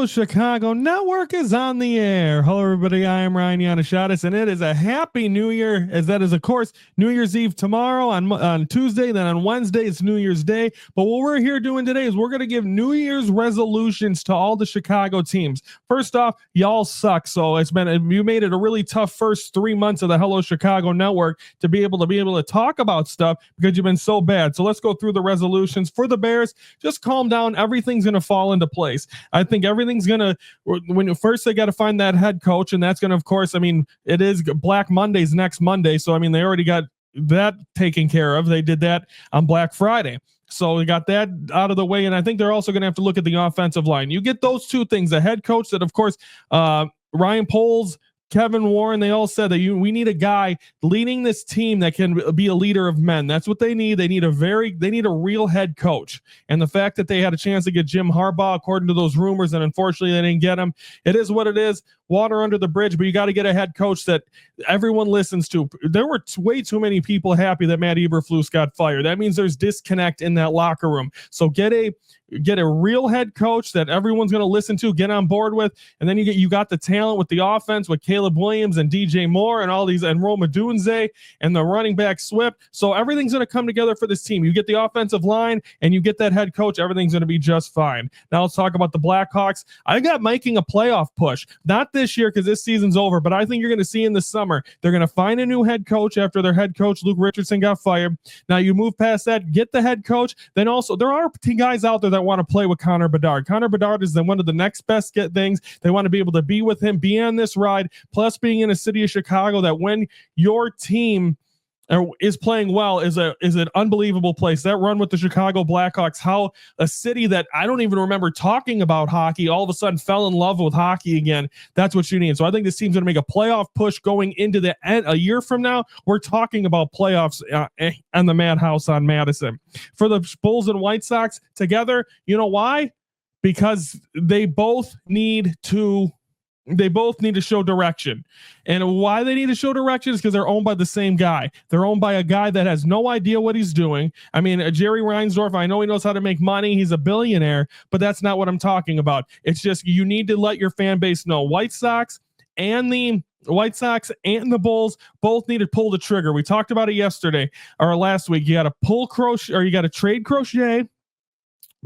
Hello Chicago Network is on the air. Hello everybody, I am Ryan Yanishadis, and it is a happy new year, as that is of course New Year's Eve tomorrow on Tuesday, then on Wednesday it's New Year's Day. But what we're here doing today is we're going to give New Year's resolutions to all the Chicago teams. First off, y'all suck, so you made it a really tough first 3 months of the Hello Chicago Network to be able to talk about stuff because you've been so bad. So let's go through the resolutions for the Bears. Just calm down, everything's going to fall into place. I think everything's gonna, first they got to find that head coach, and that's gonna, of course, it is Black Monday's next Monday, so they already got that taken care of. They did that on Black Friday, so we got that out of the way, and I think they're also gonna have to look at the offensive line. You get those two things, a head coach that, of course, Ryan Poles, Kevin Warren, they all said that we need a guy leading this team that can be a leader of men. That's what they need. They need a real head coach. And the fact that they had a chance to get Jim Harbaugh, according to those rumors, and unfortunately they didn't get him. It is what it is. Water under the bridge, but you got to get a head coach that everyone listens to. There were way too many people happy that Matt Eberflus got fired. That means there's disconnect in that locker room. So get a real head coach that everyone's going to listen to, get on board with, and then you got the talent with the offense with Caleb Williams and DJ Moore and all these, and Rome Odunze and the running back Swift. So everything's going to come together for this team. You get the offensive line and you get that head coach, everything's going to be just fine. Now let's talk about the Blackhawks. I got making a playoff push. Not this year because this season's over, but I think you're going to see in the summer, they're going to find a new head coach after their head coach, Luke Richardson, got fired. Now you move past that, get the head coach. Then also there are guys out there that want to play with Connor Bedard. Connor Bedard is one of the next best things. They want to be able to be with him, be on this ride, plus being in a city of Chicago that when your team is playing well is an unbelievable place. That run with the Chicago Blackhawks, how a city that I don't even remember talking about hockey all of a sudden fell in love with hockey again. That's what you need. So I think this team's going to make a playoff push going into the end. A year from now, we're talking about playoffs and the Madhouse on Madison. For the Bulls and White Sox together, you know why? Because they both need to show direction. And why they need to show direction is because they're owned by the same guy. They're owned by a guy that has no idea what he's doing. Jerry Reinsdorf, I know he knows how to make money. He's a billionaire, but that's not what I'm talking about. It's just you need to let your fan base know. White Sox and the Bulls both need to pull the trigger. We talked about it yesterday or last week. You got to pull Crochet, or you got to trade Crochet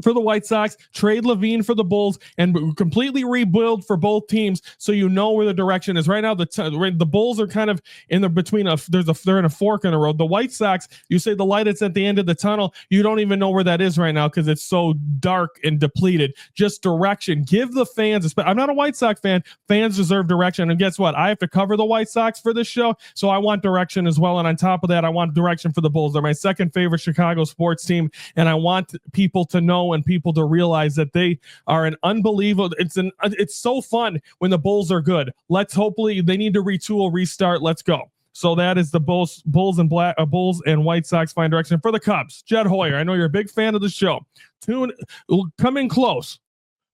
for the White Sox, trade Levine for the Bulls, and completely rebuild for both teams, so you know where the direction is. Right now, the Bulls are kind of in the between they're in a fork in the road. The White Sox, you say the light is at the end of the tunnel, you don't even know where that is right now because it's so dark and depleted. Just direction. Give the fans. I'm not a White Sox fan. Fans deserve direction, and guess what? I have to cover the White Sox for this show, so I want direction as well. And on top of that, I want direction for the Bulls. They're my second favorite Chicago sports team, and I want people to know and people to realize that they are an unbelievable. It's so fun when the Bulls are good. Hopefully they need to retool, restart. Let's go. So that is the Bulls and White Sox find direction. For the Cubs, Jed Hoyer, I know you're a big fan of the show. Come in close.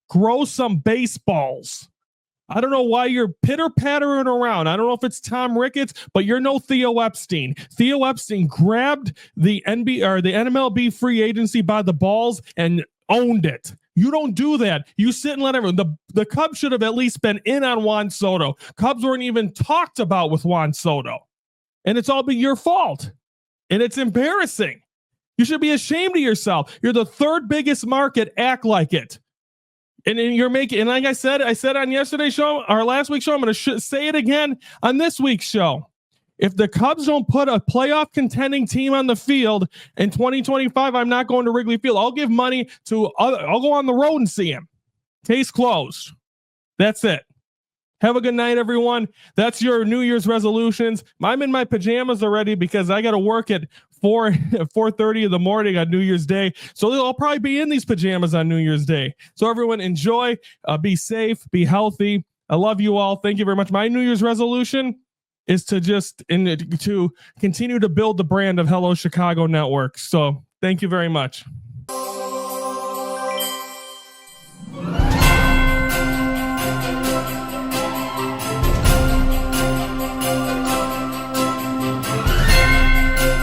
Grow some baseballs. I don't know why you're pitter-pattering around. I don't know if it's Tom Ricketts, but you're no Theo Epstein. Theo Epstein grabbed the NMLB free agency by the balls and owned it. You don't do that. You sit and let everyone. The Cubs should have at least been in on Juan Soto. Cubs weren't even talked about with Juan Soto. And it's all been your fault. And it's embarrassing. You should be ashamed of yourself. You're the third biggest market. Act like it. And you're making, and like I said on yesterday's show, our last week's show, I'm going to say it again on this week's show. If the Cubs don't put a playoff contending team on the field in 2025, I'm not going to Wrigley Field. I'll give money to I'll go on the road and see him. Case closed. That's it. Have a good night, everyone. That's your New Year's resolutions. I'm in my pajamas already because I got to work at 4:30 in the morning on New Year's Day. So I'll probably be in these pajamas on New Year's Day. So everyone enjoy, be safe, be healthy. I love you all. Thank you very much. My New Year's resolution is to continue to build the brand of Hello Chicago Network. So thank you very much.